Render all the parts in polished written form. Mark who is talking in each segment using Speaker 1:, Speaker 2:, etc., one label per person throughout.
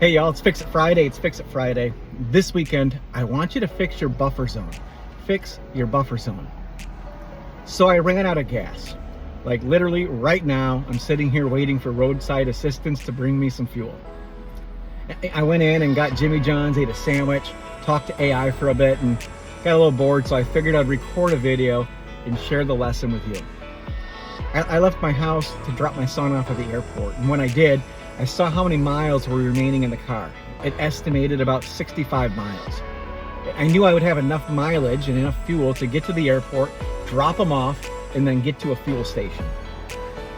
Speaker 1: Hey y'all, it's Fix It Friday. It's Fix It Friday. This weekend, I want you to fix your buffer zone. Fix your buffer zone. So I ran out of gas. Like literally right now, I'm sitting here waiting for roadside assistance to bring me some fuel. I went in and got Jimmy John's, ate a sandwich, talked to AI for a bit, and got a little bored, so I figured I'd record a video and share the lesson with you. I left my house to drop my son off at the airport, and when I did, I saw how many miles were remaining in the car. It estimated about 65 miles. I knew I would have enough mileage and enough fuel to get to the airport, drop him off, and then get to a fuel station.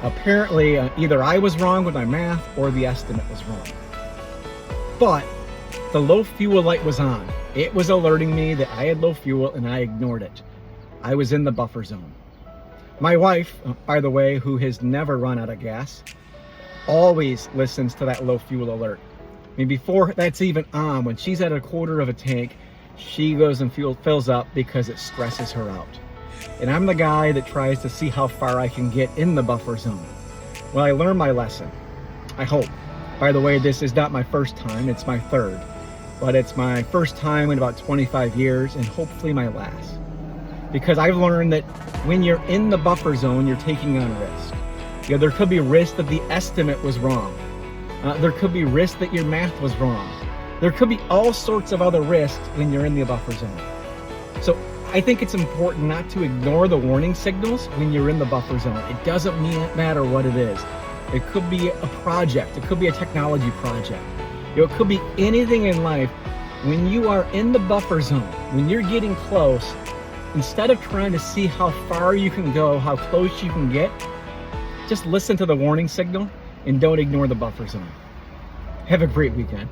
Speaker 1: Apparently, either I was wrong with my math or the estimate was wrong. But the low fuel light was on. It was alerting me that I had low fuel and I ignored it. I was in the buffer zone. My wife, by the way, who has never run out of gas, always listens to that low fuel alert. I mean, before that's even on, when she's at a quarter of a tank, she goes and fills up because it stresses her out. And I'm the guy that tries to see how far I can get in the buffer zone. Well, I learned my lesson, I hope. By the way, this is not my first time, it's my third. But it's my first time in about 25 years and hopefully my last. Because I've learned that when you're in the buffer zone, you're taking on risk. You know, there could be risk that the estimate was wrong. There could be risk that your math was wrong. There could be all sorts of other risks when you're in the buffer zone. So I think it's important not to ignore the warning signals when you're in the buffer zone. It doesn't matter what it is. It could be a project. It could be a technology project. You know, it could be anything in life. When you are in the buffer zone, when you're getting close, instead of trying to see how far you can go, how close you can get, just listen to the warning signal and don't ignore the buffer zone. Have a great weekend.